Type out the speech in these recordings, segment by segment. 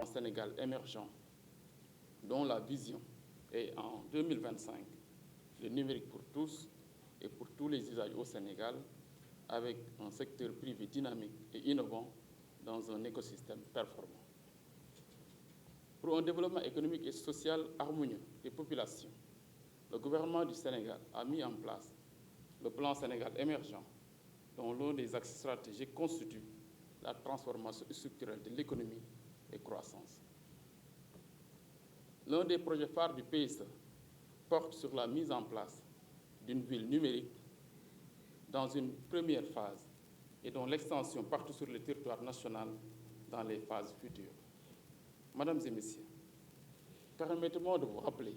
Sénégal émergent, dont la vision est en 2025, le numérique pour tous et pour tous les usages au Sénégal, avec un secteur privé dynamique et innovant dans un écosystème performant. Pour un développement économique et social harmonieux des populations, le gouvernement du Sénégal a mis en place le plan Sénégal émergent, dont l'un des axes stratégiques constitue la transformation structurelle de l'économie et croissance. L'un des projets phares du PSE porte sur la mise en place d'une ville numérique dans une première phase et dont l'extension partout sur le territoire national dans les phases futures. Mesdames et Messieurs, permettez-moi de vous rappeler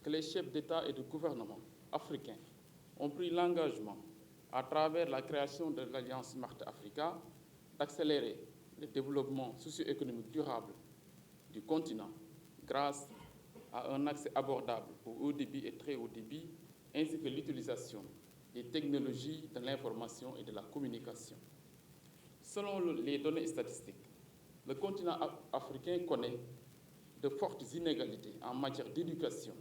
que les chefs d'État et de gouvernement africains ont pris l'engagement, à travers la création de l'Alliance Smart Africa, d'accélérer le développement socio-économique durable du continent grâce à un accès abordable au haut débit et très haut débit, ainsi que l'utilisation des technologies de l'information et de la communication. Selon les données statistiques, le continent africain connaît de fortes inégalités en matière d'éducation,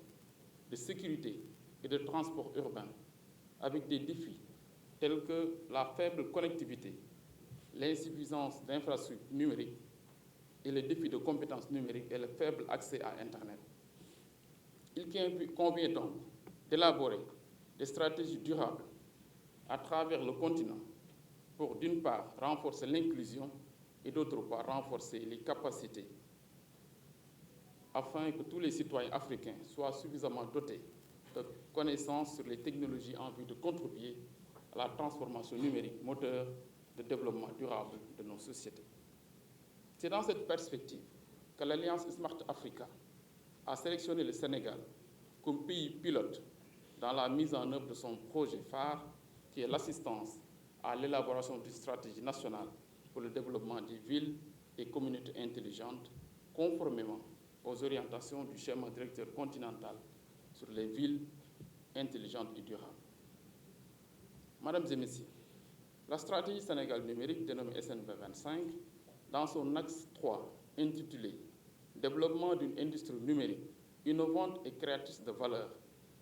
de sécurité et de transport urbain, avec des défis tels que la faible connectivité, l'insuffisance d'infrastructures numériques et les défis de compétences numériques et le faible accès à Internet. Il convient donc d'élaborer des stratégies durables à travers le continent pour, d'une part, renforcer l'inclusion et, d'autre part, renforcer les capacités afin que tous les citoyens africains soient suffisamment dotés de connaissances sur les technologies en vue de contribuer à la transformation numérique, moteur de développement durable de nos sociétés. C'est dans cette perspective que l'Alliance Smart Africa a sélectionné le Sénégal comme pays pilote dans la mise en œuvre de son projet phare, qui est l'assistance à l'élaboration d'une stratégie nationale pour le développement des villes et communautés intelligentes, conformément aux orientations du schéma directeur continental sur les villes intelligentes et durables. Mesdames et Messieurs, la stratégie Sénégal numérique, dénommée SNV25, dans son axe 3, intitulé « Développement d'une industrie numérique innovante et créatrice de valeur »,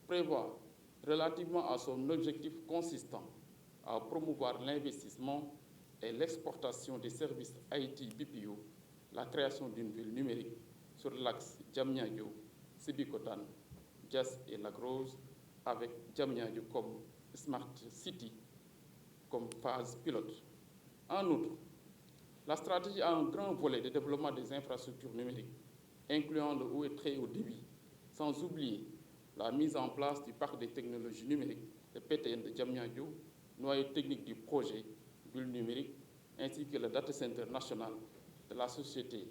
prévoit, relativement à son objectif consistant à promouvoir l'investissement et l'exportation des services IT BPO, la création d'une ville numérique sur l'axe Diamniadio, Sébikotane, Diass et Lac Rose, avec Diamniadio comme Smart City comme phase pilote. En outre, la stratégie a un grand volet de développement des infrastructures numériques, incluant le haut et très haut débit, sans oublier la mise en place du parc des technologies numériques, le PTN de Diamniadio, noyau technique du projet Bulle numérique, ainsi que le data center national de la société,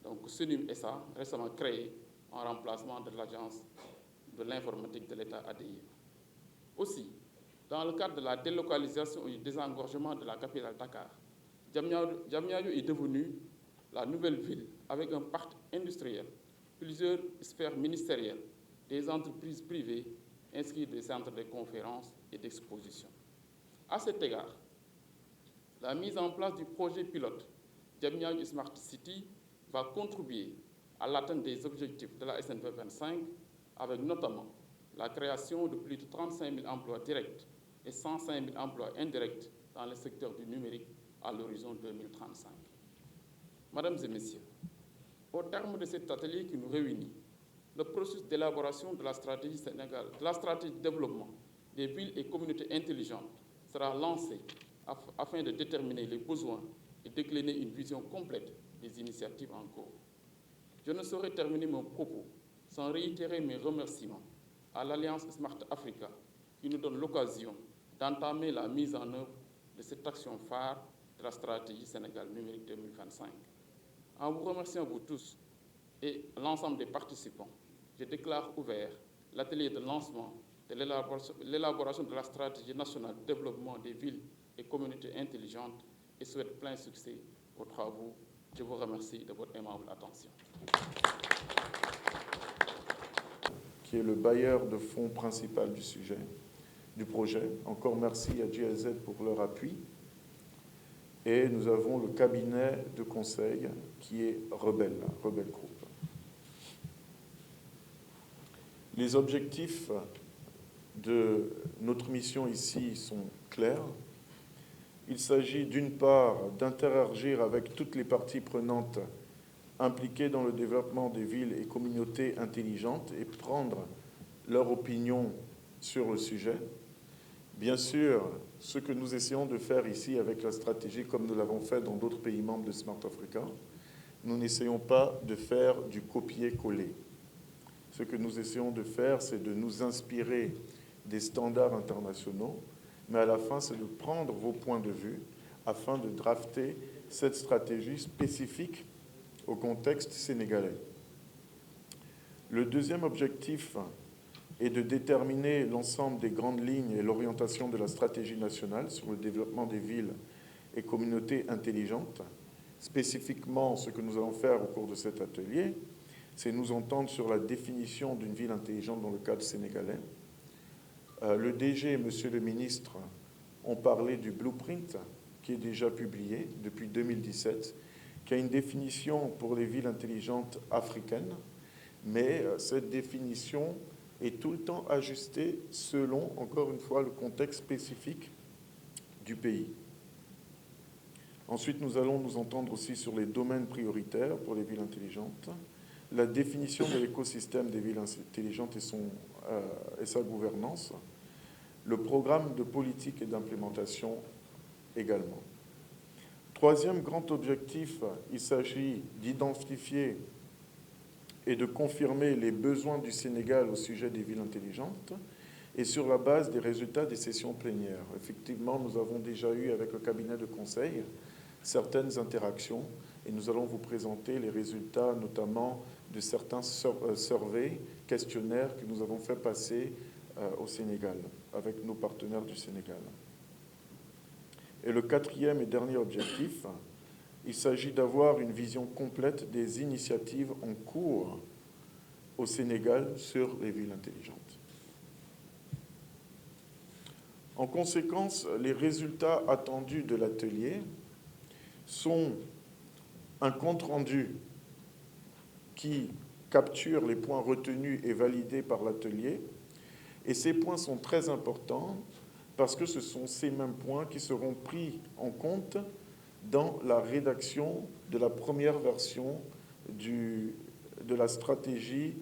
donc SUNIM SA, récemment créé en remplacement de l'Agence de l'informatique de l'État ADI. Aussi, dans le cadre de la délocalisation et du désengorgement de la capitale Dakar, Diamniadio est devenue la nouvelle ville avec un parc industriel, plusieurs sphères ministérielles, des entreprises privées, ainsi que des centres de conférences et d'exposition. À cet égard, la mise en place du projet pilote Diamniadio Smart City va contribuer à l'atteinte des objectifs de la SNV 25, avec notamment la création de plus de 35 000 emplois directs et 105 000 emplois indirects dans le secteur du numérique à l'horizon 2035. Mesdames et Messieurs, au terme de cet atelier qui nous réunit, le processus d'élaboration de la stratégie Sénégal, de la stratégie de développement des villes et communautés intelligentes sera lancé afin de déterminer les besoins et décliner une vision complète des initiatives en cours. Je ne saurais terminer mon propos sans réitérer mes remerciements à l'Alliance Smart Africa qui nous donne l'occasion d'entamer la mise en œuvre de cette action phare de la stratégie Sénégal numérique 2025. En vous remerciant vous tous et l'ensemble des participants, je déclare ouvert l'atelier de lancement de l'élaboration de la stratégie nationale de développement des villes et communautés intelligentes et souhaite plein succès aux travaux. Je vous remercie de votre aimable attention. qui est le bailleur de fonds principal du projet. Encore merci à GIZ pour leur appui. Et nous avons le cabinet de conseil qui est Rebel Group. Les objectifs de notre mission ici sont clairs. Il s'agit d'une part d'interagir avec toutes les parties prenantes impliquées dans le développement des villes et communautés intelligentes et prendre leur opinion sur le sujet. Bien sûr, ce que nous essayons de faire ici avec la stratégie, comme nous l'avons fait dans d'autres pays membres de Smart Africa, nous n'essayons pas de faire du copier-coller. Ce que nous essayons de faire, c'est de nous inspirer des standards internationaux, mais à la fin, c'est de prendre vos points de vue afin de drafter cette stratégie spécifique au contexte sénégalais. Le deuxième objectif est de déterminer l'ensemble des grandes lignes et l'orientation de la stratégie nationale sur le développement des villes et communautés intelligentes. Spécifiquement, ce que nous allons faire au cours de cet atelier, c'est nous entendre sur la définition d'une ville intelligente dans le cadre sénégalais. Le DG et Monsieur le ministre ont parlé du blueprint qui est déjà publié depuis 2017, qui a une définition pour les villes intelligentes africaines, mais cette définition est tout le temps ajustée selon, encore une fois, le contexte spécifique du pays. Ensuite, nous allons nous entendre aussi sur les domaines prioritaires pour les villes intelligentes, la définition de l'écosystème des villes intelligentes et sa gouvernance, le programme de politique et d'implémentation également. Troisième grand objectif, il s'agit d'identifier et de confirmer les besoins du Sénégal au sujet des villes intelligentes et sur la base des résultats des sessions plénières. Effectivement, nous avons déjà eu avec le cabinet de conseil certaines interactions et nous allons vous présenter les résultats notamment de certains surveys, questionnaires que nous avons fait passer au Sénégal avec nos partenaires du Sénégal. Et le quatrième et dernier objectif, il s'agit d'avoir une vision complète des initiatives en cours au Sénégal sur les villes intelligentes. En conséquence, les résultats attendus de l'atelier sont un compte-rendu qui capture les points retenus et validés par l'atelier. Et ces points sont très importants parce que ce sont ces mêmes points qui seront pris en compte dans la rédaction de la première version de la stratégie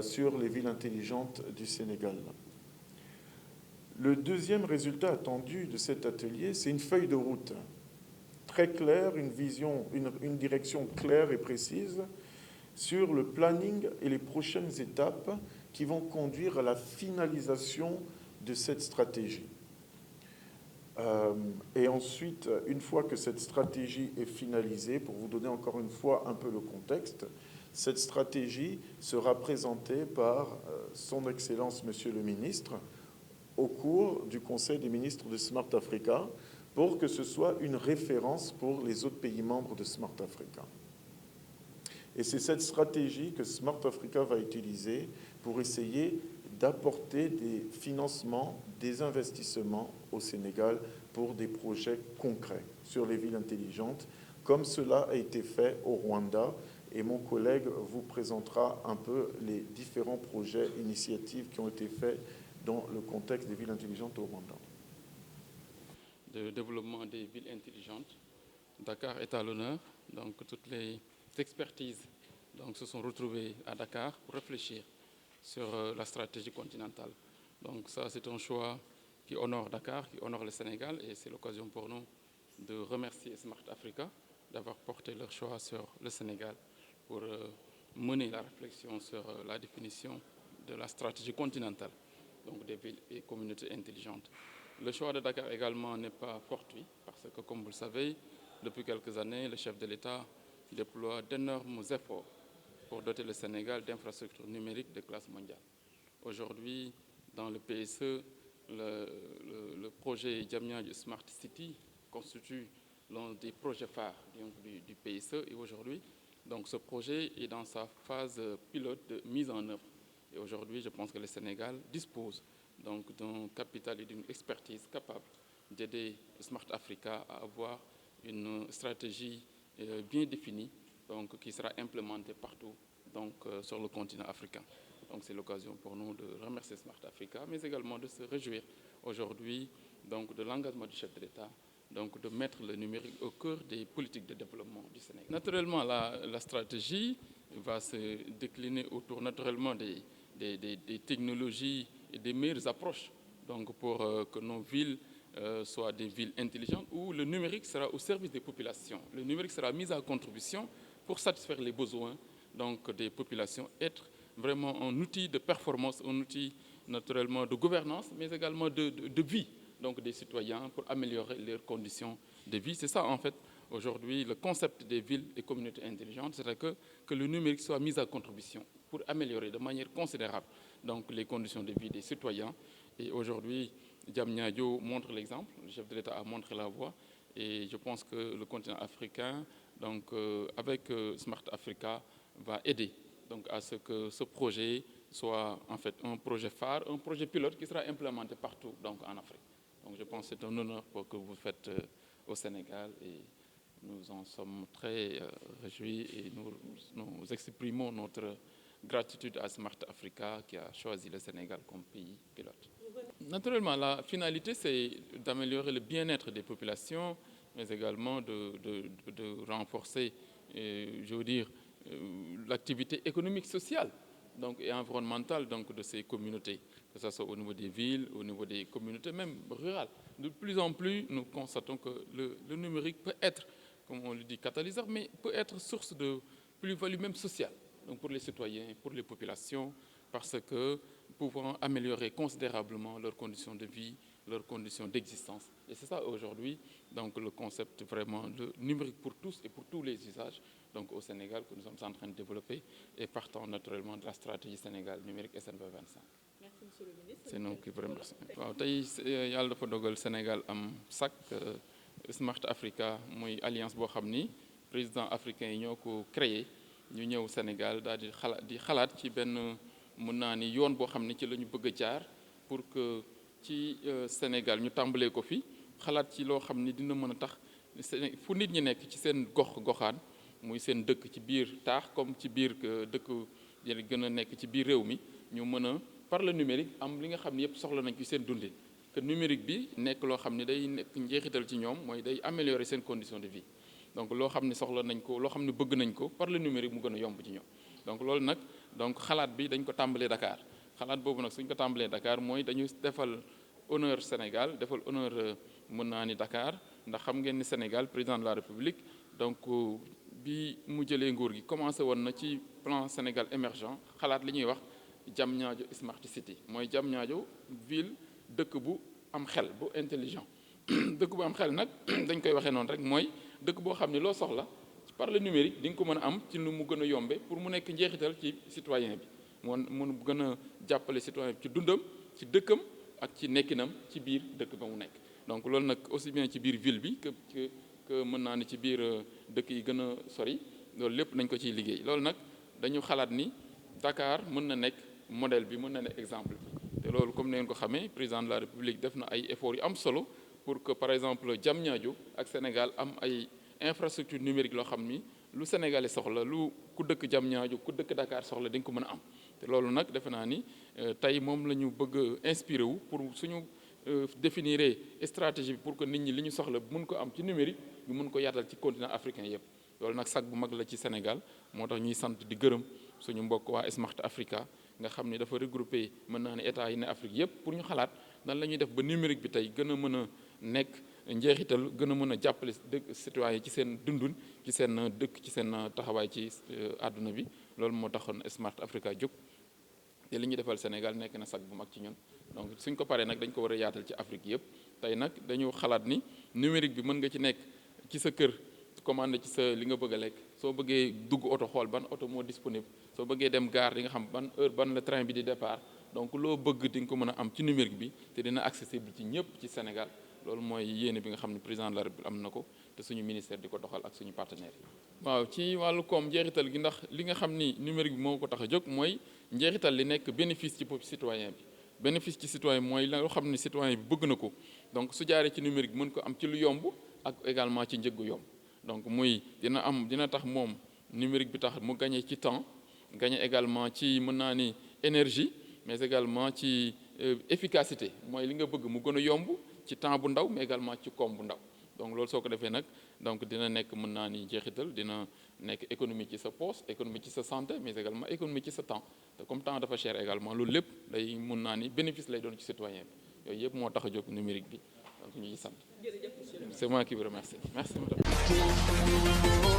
sur les villes intelligentes du Sénégal. Le deuxième résultat attendu de cet atelier, c'est une feuille de route très claire, une vision, une direction claire et précise sur le planning et les prochaines étapes qui vont conduire à la finalisation de cette stratégie. Et ensuite, une fois que cette stratégie est finalisée, pour vous donner encore une fois un peu le contexte, cette stratégie sera présentée par son Excellence Monsieur le Ministre au cours du Conseil des ministres de Smart Africa pour que ce soit une référence pour les autres pays membres de Smart Africa. Et c'est cette stratégie que Smart Africa va utiliser pour essayer d'apporter des financements, des investissements au Sénégal pour des projets concrets sur les villes intelligentes, comme cela a été fait au Rwanda. Et mon collègue vous présentera un peu les différents projets, initiatives qui ont été faits dans le contexte des villes intelligentes au Rwanda. De développement des villes intelligentes, Dakar est à l'honneur. Donc toutes les expertises se sont retrouvées à Dakar pour réfléchir sur la stratégie continentale. Donc ça, c'est un choix qui honore Dakar, qui honore le Sénégal, et c'est l'occasion pour nous de remercier Smart Africa d'avoir porté leur choix sur le Sénégal pour mener la réflexion sur la définition de la stratégie continentale, donc des villes et communautés intelligentes. Le choix de Dakar également n'est pas fortuit, parce que, comme vous le savez, depuis quelques années, le chef de l'État déploie d'énormes efforts pour doter le Sénégal d'infrastructures numériques de classe mondiale. Aujourd'hui, dans le PSE, le projet Diamniadio Smart City constitue l'un des projets phares du PSE. Et aujourd'hui, donc, ce projet est dans sa phase pilote de mise en œuvre. Et aujourd'hui, je pense que le Sénégal dispose donc d'un capital et d'une expertise capable d'aider Smart Africa à avoir une stratégie bien définie, donc qui sera implémentée partout donc, sur le continent africain. Donc c'est l'occasion pour nous de remercier Smart Africa, mais également de se réjouir aujourd'hui donc, de l'engagement du chef de l'État, donc de mettre le numérique au cœur des politiques de développement du Sénégal. Naturellement, la stratégie va se décliner autour naturellement des technologies et des meilleures approches donc pour que nos villes soient des villes intelligentes où le numérique sera au service des populations. Le numérique sera mis à contribution pour satisfaire les besoins donc, des populations, être vraiment un outil de performance, un outil naturellement de gouvernance, mais également de vie donc, des citoyens pour améliorer leurs conditions de vie. C'est ça en fait aujourd'hui le concept des villes et communautés intelligentes, c'est-à-dire que le numérique soit mis à contribution pour améliorer de manière considérable donc, les conditions de vie des citoyens. Et aujourd'hui, Diamniadio montre l'exemple, le chef de l'État a montré la voie, et je pense que le continent africain, donc, avec Smart Africa, va aider donc, à ce que ce projet soit en fait un projet phare, un projet pilote qui sera implémenté partout donc, en Afrique. Donc je pense que c'est un honneur que vous faites au Sénégal et nous en sommes très réjouis et nous exprimons notre gratitude à Smart Africa qui a choisi le Sénégal comme pays pilote. Naturellement, la finalité, c'est d'améliorer le bien-être des populations, mais également de renforcer, je veux dire, l'activité économique, sociale donc, et environnementale donc, de ces communautés, que ce soit au niveau des villes, au niveau des communautés, même rurales. De plus en plus, nous constatons que le numérique peut être, comme on le dit, catalyseur, mais peut être source de plus-value même sociale, donc pour les citoyens, pour les populations, parce que pouvant améliorer considérablement leurs conditions de vie, leurs conditions d'existence. Et c'est ça aujourd'hui, donc le concept vraiment de numérique pour tous et pour tous les usages, donc au Sénégal que nous sommes en train de développer et partant naturellement de la stratégie Sénégal numérique SN2025. Merci monsieur le ministre. C'est nous qui vous remercions. waaw tey yàlla dafa dogal Sénégal am SAC Smart Africa muy alliance boo xam ni président africain yi ñoo ko créé ñu ñëw Sénégal daal di xalaat ci benn mun naa ni yoon boo xam ni ci la ñu bëgg a jaar pour que ci Sénégal ñu tàmbalee ko fi xalaat ci loo xam ni dina mën a tax fu nit ñi nekk ci seen goxaan muy seen dëkk ci biir taax comme ci biir dëkk yi gën a nekk ci biir réew mi ñu mën a par le numérique am li nga xam ne yëpp soxla nañ ci seen dundin que numérique bi nekk loo xam ne day nekk njeexital ci ñoom mooy day améliorer seen condition de vie donc loo xam ne soxla nañ ko loo xam ne bëgg nañ ko par le numérique mu gën a yomb ci ñoom donc loolu nag donc xalaat bi dañ ko tàmbalee Dakar xalaat boobu nag suñ ko tàmbalee Dakar mooy dañu defal honneur Sénégal defal honneur mën naa ni Dakar ndax xam ngeen ni Sénégal président de la République donc bi mu jëlee nguur gi commencé woon na ci plan Sénégal émergent xalaat li ñuy wax Diamniadio Smart City mooy Diamniadio ville dëkk bu am xel bu intelligent dëkk bu am xel nag dañ koy waxee noonu rek mooy dëkk boo xam ne loo soxla par le numérique di nga ko mën a am ci nu mu gën a yombe pour mu nekk njeexital ci citoyen bi mun gën a jàppale citoyen bi ci dundam ci dëkkam ak ci nekkinam ci biir dëkk ba mu nekk donc loolu nag aussi bien ci biir ville bi que mën naa ni ci biir dëkk yi gën a sori loolu lépp nañ ko ciy liggéey loolu nag dañu xalaat ni Dakar mën na nekk modèle bi mën na nekk exemple bi te loolu comme ni ngeen ko xamee président de la République def na ay efforts yu am solo pour que par exemple Diamniadio ak Sénégal am ay infrastructure numérique loo xam ni lu Sénégalais soxla lu ku dëkk Diamniadio ku dëkk Dakar soxla di nga ko mën a am te loolu nag defe naa ni tey moom la ñu bëgg a inspiré wu pour suñu définir stratégie bi pour que nit ñi li ñu soxla mun ko am ci numérique ñu mun ko yaatal ci continent africain yëpp loolu nag sag bu mag la ci Sénégal moo tax ñuy sant di gërëm suñu mbokk waa Smart Africa nga xam ni dafa regroupé mën naa ne état yi ne Afrique yëpp pour ñu xalaat nan la ñuy def ba numérique bi tey gën a mën a nekk njeexital gën a mën a jàppale dëkk citoyen yi ci seen dundun ci seen dëkk ci seen taxawaay ci àdduna bi loolu moo taxoon Smart Africa jóg te li ñu defal Sénégal nekk na sag bu mag ci ñun donc suñ ko paree nag dañ ko war a yaatal ci Afrique yëpp tey nag dañu xalaat ni numérique bi mën nga ci nekk ci sa kër commandé ci sa li nga bëgg a lekk soo bëggee dugg oto xool ban oto moo disponible soo bëggee dem gare di nga xam ban heure ban la train bi di départ donc loo bëgg di nga ko mën a am ci numérique bi te dina accessible ci ñëpp ci Sénégal loolu mooy yéene bi nga xam ne président de la République am na ko te suñu ministère di ko doxal ak suñu partenaires yi. waaw ci wàllu koom njeexital gi ndax li nga xam ni numérique bi moo ko tax a jóg mooy njeexital li nekk bénéfice ci citoyen bi. bénéfice ci citoyen mooy la nga xam ne citoyen bi bëgg na ko donc su jaaree ci numérique mën ko am ci lu yomb ak également ci njëggu yomb donc muy dina tax moom numérique bi tax mu gagné ci temps gagné également ci mën naa ni énergie mais également ci efficacité mooy li nga bëgg mu gën a yomb ci temps bu ndaw mais également ci koom bu ndaw donc loolu soo ko defee nag donc dina nekk mën naa ni jeexital dina nekk économie ci sa poche économie ci sa santé mais également économie ci sa temps te comme temps dafa cher également loolu lépp day mën naa ni bénéfice lay doon ci citoyen bi yooyu yëpp moo tax a jóg numérique bi donc ñuy sant. C'est moi qui vous remercie. Merci madame.